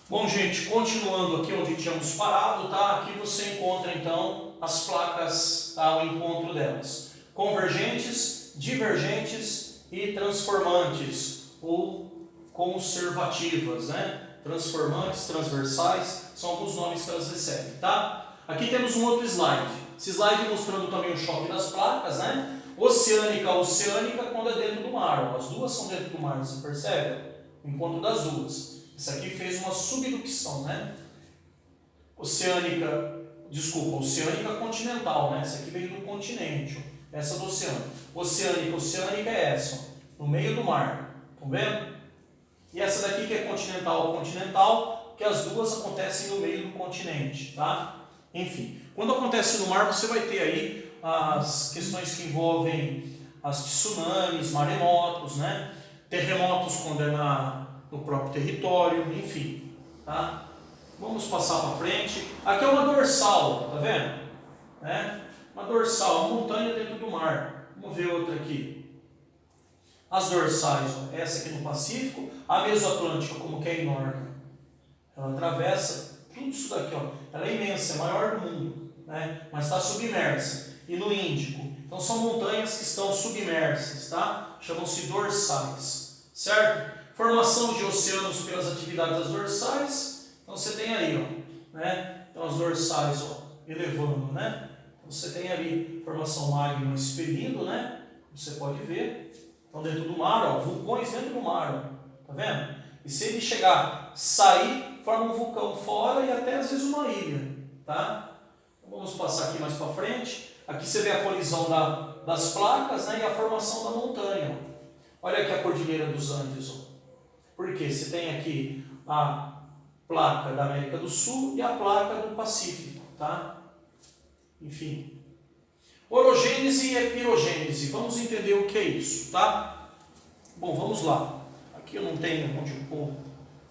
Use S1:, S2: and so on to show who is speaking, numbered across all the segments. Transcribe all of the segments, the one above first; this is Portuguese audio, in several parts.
S1: Bom, gente, continuando aqui onde tínhamos parado, tá? Aqui você encontra então as placas ao encontro delas: convergentes, divergentes e transformantes ou conservativas, né? Transformantes, transversais, são alguns nomes que elas recebem, tá? Aqui temos um outro slide. Esse slide mostrando também o choque das placas, né? Oceânica, oceânica quando é dentro do mar. As duas são dentro do mar, você percebe? O encontro das duas. Isso aqui fez uma subducção, né? Oceânica continental, né? Essa aqui veio do continente, ó. Essa do oceano. Oceânica é essa, ó, no meio do mar. Estão vendo? E essa daqui que é continental, que as duas acontecem no meio do continente, tá? Enfim, quando acontece no mar, você vai ter aí as questões que envolvem as tsunamis, maremotos, né? Terremotos quando é no próprio território, enfim, tá? Vamos passar para frente. Aqui é uma dorsal, tá vendo? Né? Uma dorsal, uma montanha dentro do mar. Vamos ver outra aqui. As dorsais, ó, essa aqui no Pacífico, a Mesoatlântica, como que é enorme. Ela atravessa tudo isso daqui, ó. Ela é imensa, é a maior do mundo, né? Mas está submersa. E no Índico, então são montanhas que estão submersas, tá? Chamam-se dorsais, certo? Formação de oceanos pelas atividades das dorsais. Então você tem aí, ó, né? Então as dorsais, ó, elevando, né? Então você tem ali formação magma expelindo, né? Você pode ver. Então dentro do mar, ó, vulcões dentro do mar, ó, tá vendo? E se ele chegar, sair, forma um vulcão fora e até às vezes uma ilha, tá? Então, vamos passar aqui mais para frente. Aqui você vê a colisão das placas, né? E a formação da montanha. Olha aqui a Cordilheira dos Andes, ó. Porque você tem aqui a placa da América do Sul e a placa do Pacífico, tá? Enfim. Orogênese e epirogênese. Vamos entender o que é isso, tá? Bom, vamos lá. Aqui eu não tenho onde pôr o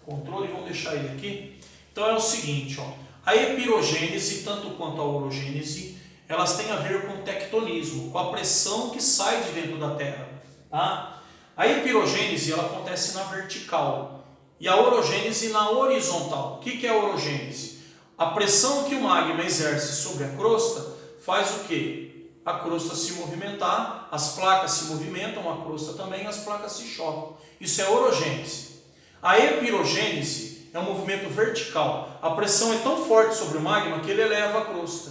S1: controle, vamos deixar ele aqui. Então é o seguinte, ó. A epirogênese, tanto quanto a orogênese, elas têm a ver com tectonismo, com a pressão que sai de dentro da Terra, tá? A epirogênese, ela acontece na vertical e a orogênese na horizontal. O que é a orogênese? A pressão que o magma exerce sobre a crosta faz o quê? A crosta se movimentar, as placas se movimentam, a crosta também, as placas se chocam. Isso é orogênese. A epirogênese é um movimento vertical. A pressão é tão forte sobre o magma que ele eleva a crosta.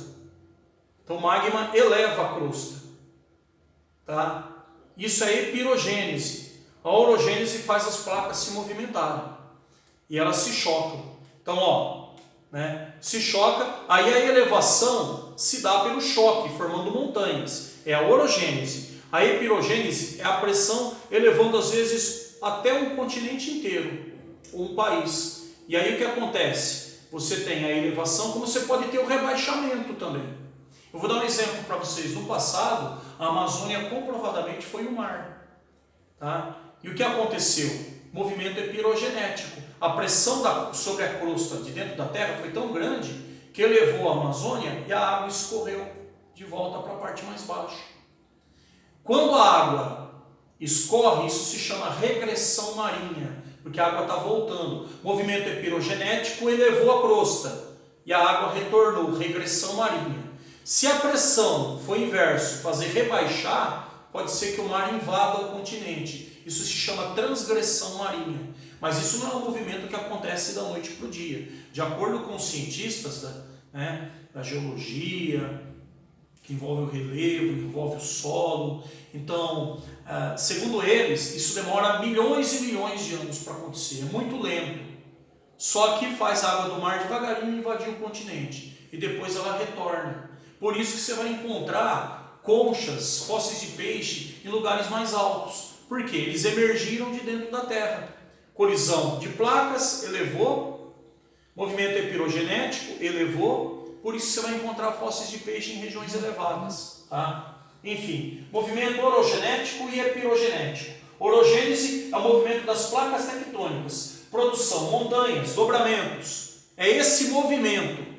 S1: Então o magma eleva a crosta, tá? Isso é epirogênese. A orogênese faz as placas se movimentarem e elas se chocam. Então, ó, né? Se choca, aí a elevação se dá pelo choque, formando montanhas. É a orogênese. A epirogênese é a pressão elevando às vezes até um continente inteiro, ou um país. E aí o que acontece? Você tem a elevação, como você pode ter o rebaixamento também. Eu vou dar um exemplo para vocês. No passado, a Amazônia comprovadamente foi um mar, tá? E o que aconteceu? Movimento epirogenético. A pressão sobre a crosta de dentro da Terra foi tão grande que elevou a Amazônia e a água escorreu de volta para a parte mais baixa. Quando a água escorre, isso se chama regressão marinha, porque a água está voltando. Movimento epirogenético elevou a crosta e a água retornou, regressão marinha. Se a pressão for inverso, fazer rebaixar, pode ser que o mar invada o continente. Isso se chama transgressão marinha. Mas isso não é um movimento que acontece da noite para o dia. De acordo com os cientistas da geologia, que envolve o relevo, envolve o solo. Então, segundo eles, isso demora milhões e milhões de anos para acontecer. É muito lento. Só que faz a água do mar devagarinho invadir o continente. E depois ela retorna. Por isso que você vai encontrar conchas, fósseis de peixe em lugares mais altos. Por quê? Eles emergiram de dentro da Terra. Colisão de placas, elevou. Movimento epirogenético, elevou. Por isso você vai encontrar fósseis de peixe em regiões elevadas. Tá? Enfim, movimento orogenético e epirogenético. Orogênese é o movimento das placas tectônicas. Produção, montanhas, dobramentos. É esse movimento.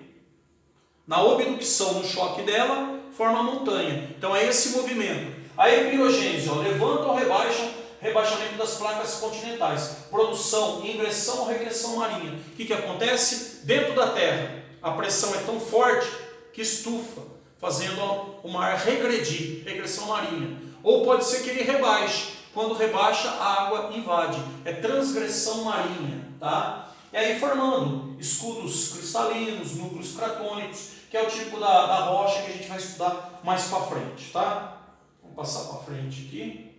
S1: Na obducção, no choque dela, forma a montanha. Então é esse movimento. A epirogênese, ó, levanta ou rebaixa rebaixamento das placas continentais, produção, ingressão ou regressão marinha. O que acontece? Dentro da Terra, a pressão é tão forte que estufa, fazendo o mar regredir, regressão marinha. Ou pode ser que ele rebaixe. Quando rebaixa, a água invade. É transgressão marinha, tá? E aí formando escudos cristalinos, núcleos cratônicos, que é o tipo da rocha que a gente vai estudar mais para frente, tá? Vamos passar para frente aqui.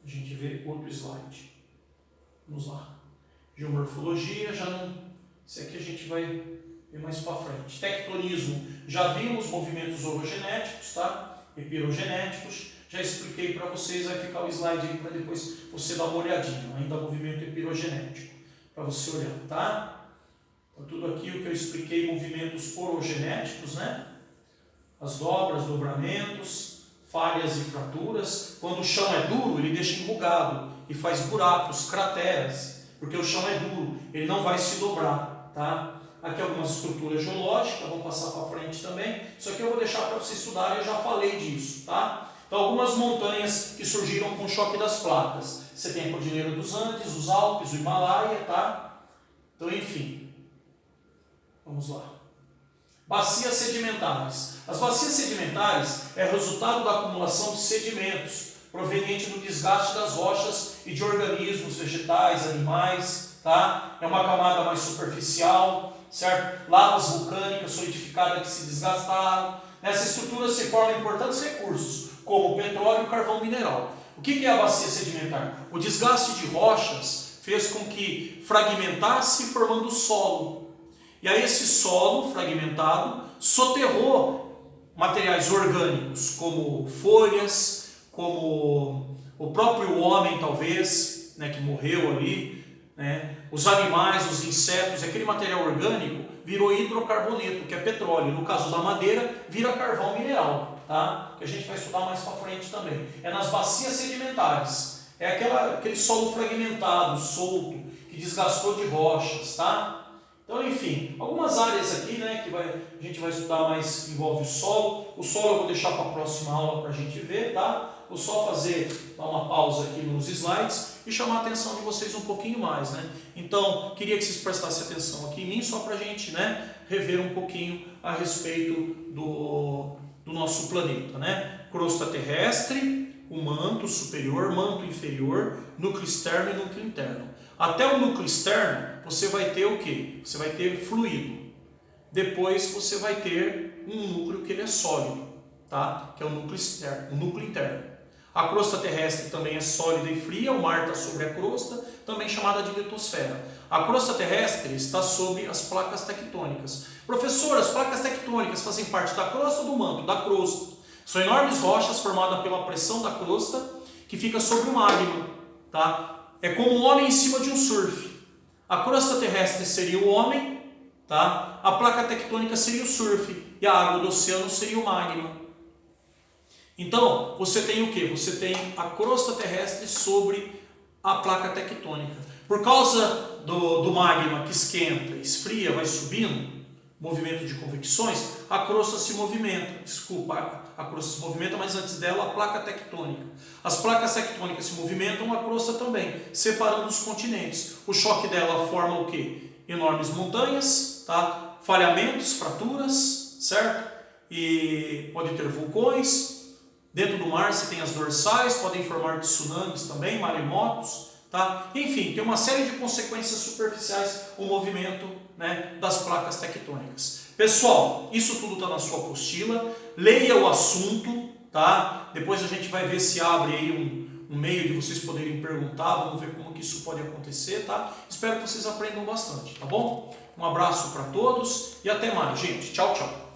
S1: A gente vê outro slide. Vamos lá. Geomorfologia, já não... Esse aqui a gente vai ver mais para frente. Tectonismo, já vimos movimentos orogenéticos, tá? Epirogenéticos. Já expliquei para vocês, vai ficar o slide aí para depois você dar uma olhadinha. Ainda movimento epirogenético, para você olhar, tá? Então, tudo aqui o que eu expliquei, movimentos orogenéticos, né? As dobras, dobramentos, falhas e fraturas. Quando o chão é duro, ele deixa enrugado e faz buracos, crateras, porque o chão é duro, ele não vai se dobrar, tá? Aqui algumas estruturas geológicas, vamos passar para frente também. Isso aqui eu vou deixar para você estudar, eu já falei disso, tá? Então, algumas montanhas que surgiram com o choque das placas. Você tem a Cordilheira dos Andes, os Alpes, o Himalaia, tá? Então, enfim. Vamos lá. Bacias sedimentares. As bacias sedimentares é resultado da acumulação de sedimentos proveniente do desgaste das rochas e de organismos vegetais, animais, tá? É uma camada mais superficial, certo? Lavas vulcânicas solidificadas que se desgastaram. Nessa estrutura se formam importantes recursos, como petróleo e carvão mineral. O que é a bacia sedimentar? O desgaste de rochas fez com que fragmentasse formando solo. E aí esse solo fragmentado soterrou materiais orgânicos, como folhas, como o próprio homem talvez, né, que morreu ali, né, os animais, os insetos, aquele material orgânico virou hidrocarboneto, que é petróleo. No caso da madeira, vira carvão mineral, tá? Que a gente vai estudar mais para frente também. É nas bacias sedimentares. É aquele solo fragmentado, solto, que desgastou de rochas, tá? Então, enfim, algumas áreas aqui, né, que a gente vai estudar mais, que envolve o solo. O solo eu vou deixar para a próxima aula para a gente ver, tá? Vou só dar uma pausa aqui nos slides e chamar a atenção de vocês um pouquinho mais, né? Então, queria que vocês prestassem atenção aqui em mim, só para a gente, né, rever um pouquinho a respeito do nosso planeta, né? Crosta terrestre, o manto superior, manto inferior, núcleo externo e núcleo interno. Até o núcleo externo, você vai ter o quê? Você vai ter fluido. Depois você vai ter um núcleo que ele é sólido, tá? Que é o núcleo externo, o núcleo interno. A crosta terrestre também é sólida e fria, o mar está sobre a crosta, também chamada de litosfera. A crosta terrestre está sobre as placas tectônicas. Professor, as placas tectônicas fazem parte da crosta ou do manto? Da crosta. São enormes rochas formadas pela pressão da crosta que fica sobre o magma, tá? É como um homem em cima de um surf. A crosta terrestre seria o homem, tá? A placa tectônica seria o surf e a água do oceano seria o magma. Então, você tem o que? Você tem a crosta terrestre sobre a placa tectônica. Por causa do magma que esquenta, esfria, vai subindo, movimento de convecções, a crosta se movimenta. Desculpa, a crosta se movimenta, mas antes dela a placa tectônica. As placas tectônicas se movimentam, a crosta também, separando os continentes. O choque dela forma o que? Enormes montanhas, tá? Falhamentos, fraturas, certo? E pode ter vulcões. Dentro do mar você tem as dorsais, podem formar tsunamis também, maremotos, tá? Enfim, tem uma série de consequências superficiais o movimento, né, das placas tectônicas. Pessoal, isso tudo está na sua apostila, leia o assunto, tá? Depois a gente vai ver se abre aí um meio de vocês poderem perguntar, vamos ver como que isso pode acontecer, tá? Espero que vocês aprendam bastante, tá bom? Um abraço para todos e até mais, gente. Tchau, tchau.